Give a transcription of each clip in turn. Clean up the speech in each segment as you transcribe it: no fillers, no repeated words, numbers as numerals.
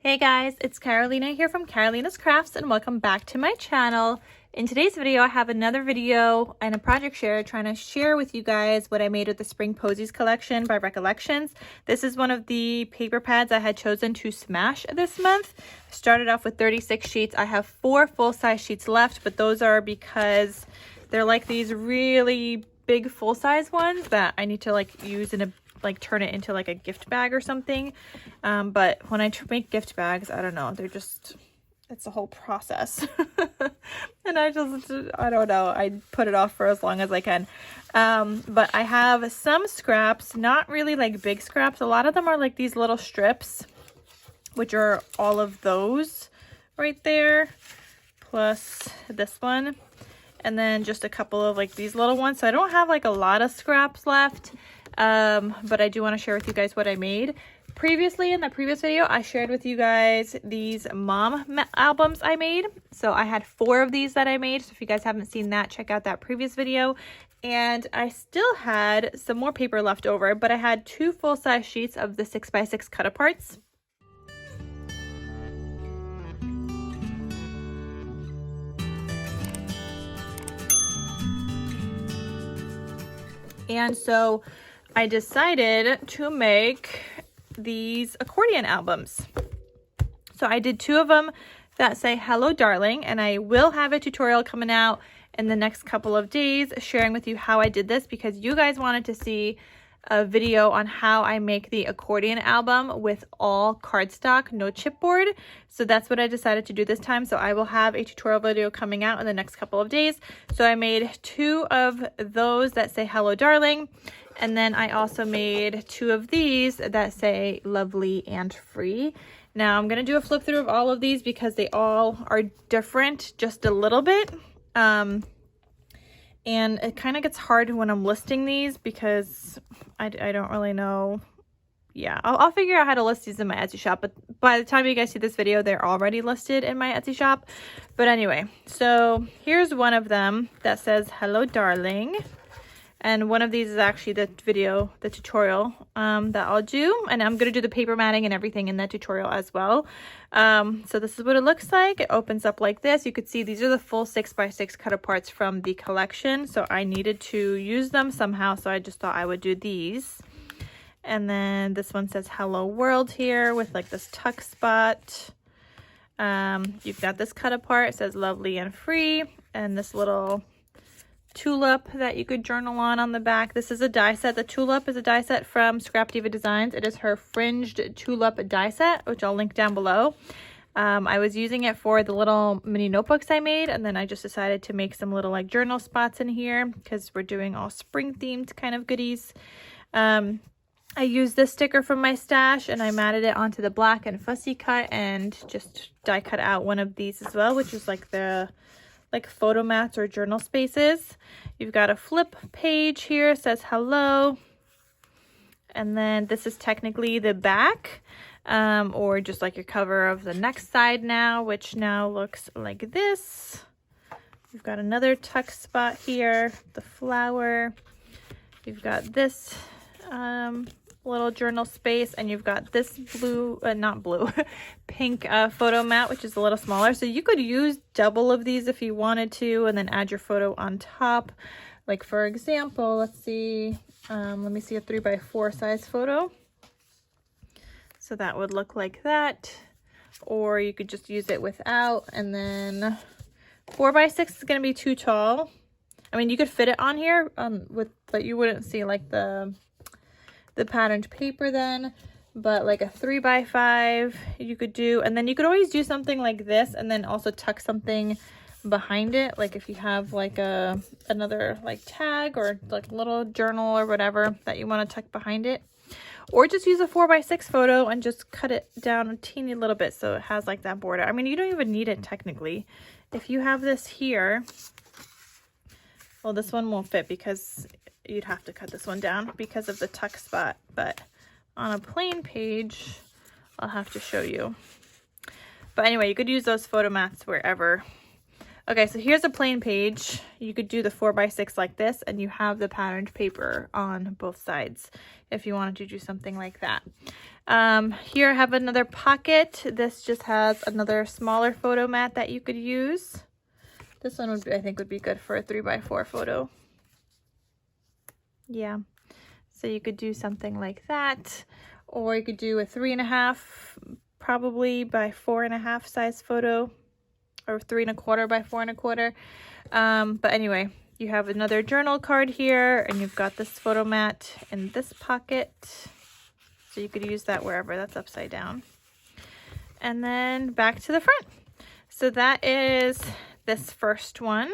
Hey guys, it's Carolina here from KarolinasKrafts and welcome back to my channel. In today's video, I have another video and a project share trying to share with you guys what I made with the Spring Posies collection by Recollections. This is one of the paper pads I had chosen to smash this month. I started off with 36 sheets. I have 4 full-size sheets left, but those are because they're like these really big full-size ones that I need to use in a turn it into like a gift bag or something. But when I make gift bags, I don't know, it's a whole process. And I don't know, I put it off for as long as I can. But I have some scraps, not really like big scraps. A lot of them are like these little strips, which are all of those right there, plus this one. And then just a couple of like these little ones. So I don't have like a lot of scraps left. But I do want to share with you guys what I made. Previously, in the previous video, I shared with you guys these mom albums I made. So I had 4 of these that I made. So if you guys haven't seen that, check out that previous video. And I still had some more paper left over, but I had 2 full-size sheets of the 6x6 cut-aparts. And so I decided to make these accordion albums. So I did 2 of them that say hello darling, and I will have a tutorial coming out in the next couple of days sharing with you how I did this, because you guys wanted to see a video on how I make the accordion album with all cardstock, no chipboard. So that's what I decided to do this time. So I will have a tutorial video coming out in the next couple of days. So I made 2 of those that say hello darling, and then I also made 2 of these that say lovely and free. Now I'm going to do a flip through of all of these because they all are different just a little bit. And it kind of gets hard when I'm listing these because I don't really know. Yeah, I'll figure out how to list these in my Etsy shop, but by the time you guys see this video, they're already listed in my Etsy shop. But anyway, so here's one of them that says hello darling. And one of these is actually the tutorial that I'll do. And I'm going to do the paper matting and everything in that tutorial as well. So this is what it looks like. It opens up like this. You could see these are the full 6x6 cut aparts from the collection. So I needed to use them somehow. So I just thought I would do these. And then this one says hello world here with like this tuck spot. You've got this cut apart. It says lovely and free. And this little tulip that you could journal on the back. This is a die set. The tulip is a die set from Scrap Diva Designs. It is her fringed tulip die set, which I'll link down below. I was using it for the little mini notebooks I made, and then I just decided to make some little like journal spots in here because we're doing all spring themed kind of goodies. I used this sticker from my stash and I matted it onto the black and fussy cut and just die cut out one of these as well, which is like the photo mats or journal spaces. You've got a flip page here, it says hello, and then this is technically the back, or just like your cover of the next side now, which now looks like this. You've got another tuck spot here, the flower. You've got this little journal space, and you've got this blue, not blue, pink photo mat, which is a little smaller. So you could use double of these if you wanted to, and then add your photo on top. Like for example, let's see, let me see a 3x4 size photo. So that would look like that, or you could just use it without, and then 4x6 is going to be too tall. I mean, you could fit it on here, but you wouldn't see like the patterned paper then, but like a 3x5 you could do, and then you could always do something like this and then also tuck something behind it, like if you have like another like tag or like little journal or whatever that you want to tuck behind it, or just use a 4x6 photo and just cut it down a teeny little bit so it has like that border. I mean, you don't even need it technically. If you have this here, well, this one won't fit because you'd have to cut this one down because of the tuck spot, but on a plain page I'll have to show you. But anyway, you could use those photo mats wherever. Okay, so here's a plain page. You could do the 4x6 like this, and you have the patterned paper on both sides if you wanted to do something like that. Here I have another pocket. This just has another smaller photo mat that you could use. This one I think would be good for a 3x4 photo. Yeah, so you could do something like that, or you could do a 3.5 probably by 4.5 size photo, or 3.25 by 4.25. But anyway, you have another journal card here, and you've got this photo mat in this pocket. So you could use that wherever. That's upside down. And then back to the front. So that is this first one.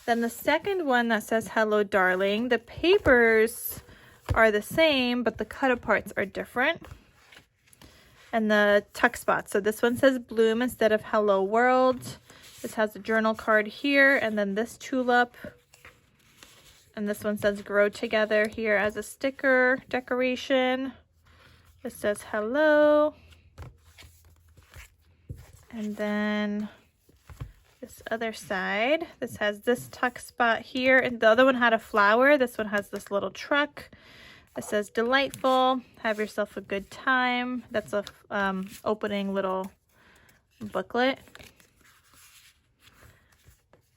Then the second one that says Hello Darling, the papers are the same, but the cut aparts are different. And the tuck spots. So this one says Bloom instead of Hello World. This has a journal card here, and then this tulip. And this one says Grow Together here as a sticker decoration. This says hello. And then this other side, this has this tuck spot here, and the other one had a flower. This one has this little truck. It says delightful, have yourself a good time. That's a opening little booklet.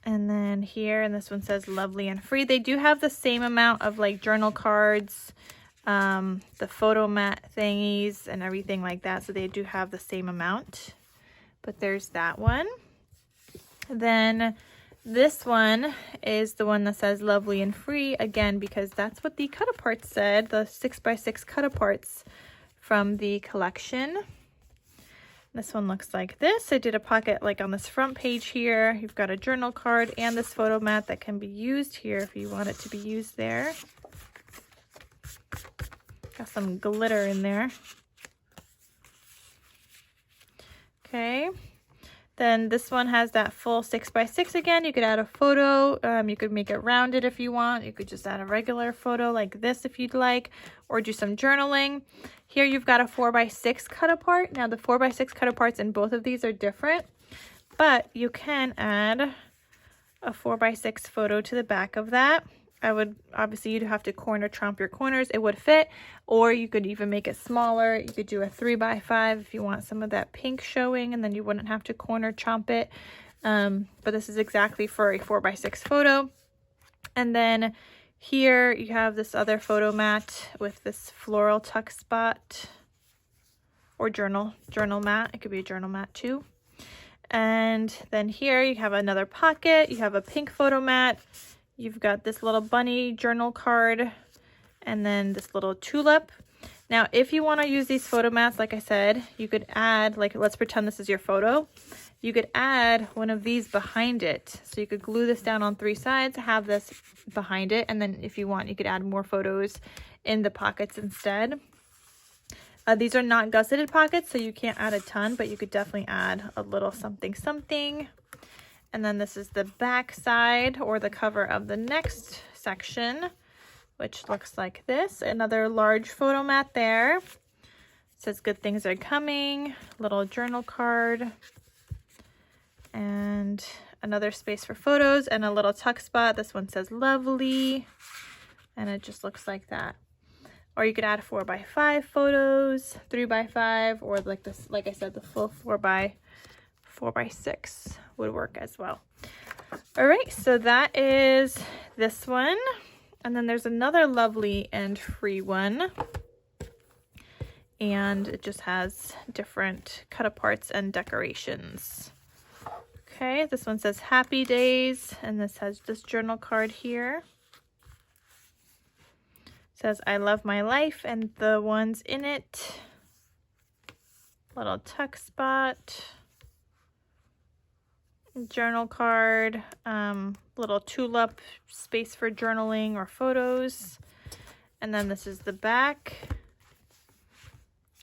And then here, and this one says lovely and free. They do have the same amount of like journal cards, the photo mat thingies and everything like that. So they do have the same amount, but there's that one. Then this one is the one that says lovely and free, again, because that's what the cut aparts said, the 6x6 cut aparts from the collection. This one looks like this. I did a pocket like on this front page here. You've got a journal card and this photo mat that can be used here if you want it to be used there. Got some glitter in there. Okay. Then this one has that full 6x6 again. You could add a photo. You could make it rounded if you want. You could just add a regular photo like this if you'd like, or do some journaling. Here you've got a 4x6 cut apart. Now the 4x6 cut aparts in both of these are different, but you can add a 4x6 photo to the back of that. Obviously you'd have to corner tromp your corners. It would fit, or you could even make it smaller. You could do a 3x5 if you want some of that pink showing, and then you wouldn't have to corner chomp it. But this is exactly for a 4x6 photo. And then here you have this other photo mat with this floral tuck spot, or journal mat. It could be a journal mat too. And then here you have another pocket. You have a pink photo mat. You've got this little bunny journal card, and then this little tulip. Now, if you want to use these photo mats, like I said, you could add, like, let's pretend this is your photo. You could add one of these behind it. So you could glue this down on 3 sides, have this behind it, and then if you want, you could add more photos in the pockets instead. These are not gusseted pockets, so you can't add a ton, but you could definitely add a little something something. And then this is the back side, or the cover of the next section, which looks like this. Another large photo mat there. It says good things are coming. Little journal card. And another space for photos and a little tuck spot. This one says lovely. And it just looks like that. Or you could add 4x5 photos, 3x5, or like this, like I said, the full 4x6 would work as well. All right, so that is this one. And then there's another lovely and free one. And it just has different cut aparts and decorations. Okay, this one says happy days, and this has this journal card here. It says I love my life and the ones in it. Little tuck spot. Journal card, little tulip, space for journaling or photos. And then this is the back.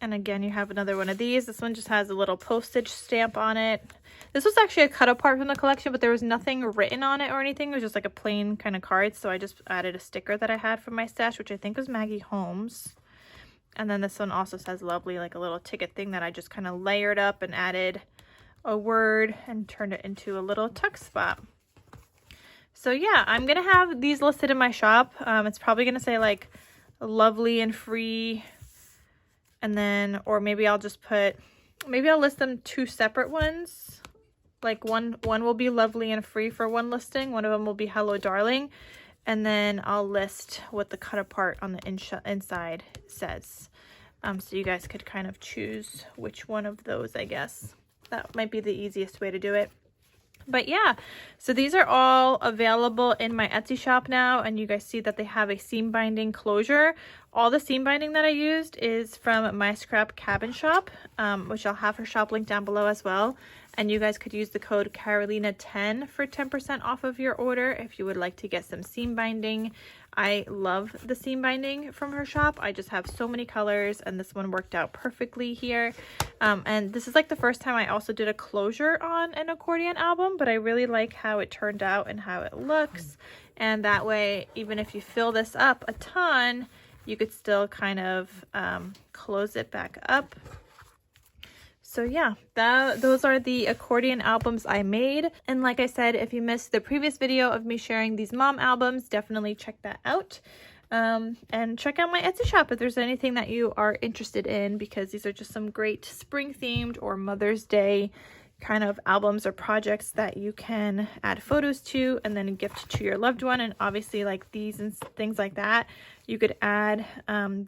And again, you have another one of these. This one just has a little postage stamp on it. This was actually a cut apart from the collection, but there was nothing written on it or anything. It was just like a plain kind of card. So I just added a sticker that I had from my stash, which I think was Maggie Holmes. And then this one also says lovely, like a little ticket thing that I just kind of layered up and added a word and turned it into a little tuck spot. So yeah, I'm gonna have these listed in my shop. It's probably gonna say like lovely and free, and then, or maybe I'll just put, maybe I'll list them 2 separate ones. Like one will be lovely and free for one listing, one of them will be hello darling, and then I'll list what the cut apart on the inside says. So you guys could kind of choose which one of those, I guess. That might be the easiest way to do it. But yeah, so these are all available in my Etsy shop now, and you guys see that they have a seam binding closure. All the seam binding that I used is from My Scrap Cabin Shop, which I'll have her shop link down below as well. And you guys could use the code Carolina10 for 10% off of your order if you would like to get some seam binding. I love the seam binding from her shop. I just have so many colors, and this one worked out perfectly here. And this is like the first time I also did a closure on an accordion album, but I really like how it turned out and how it looks. And that way, even if you fill this up a ton, you could still kind of close it back up. So yeah, those are the accordion albums I made. And like I said, if you missed the previous video of me sharing these mom albums, definitely check that out. And check out my Etsy shop if there's anything that you are interested in, because these are just some great spring themed or Mother's Day kind of albums or projects that you can add photos to and then gift to your loved one. And obviously, like these and things like that, you could add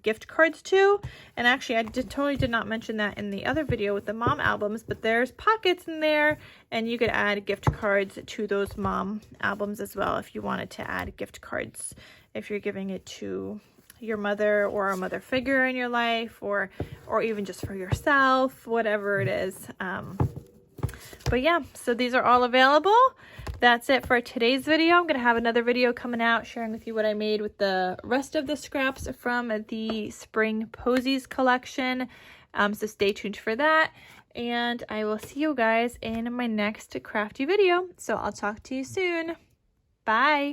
gift cards to. And actually, I totally did not mention that in the other video with the mom albums, but there's pockets in there, and you could add gift cards to those mom albums as well if you wanted to add gift cards, if you're giving it to your mother or a mother figure in your life, or even just for yourself, whatever it is. But yeah, so these are all available. That's it for today's video. I'm going to have another video coming out sharing with you what I made with the rest of the scraps from the Spring Posies collection. So stay tuned for that. And I will see you guys in my next crafty video. So I'll talk to you soon. Bye.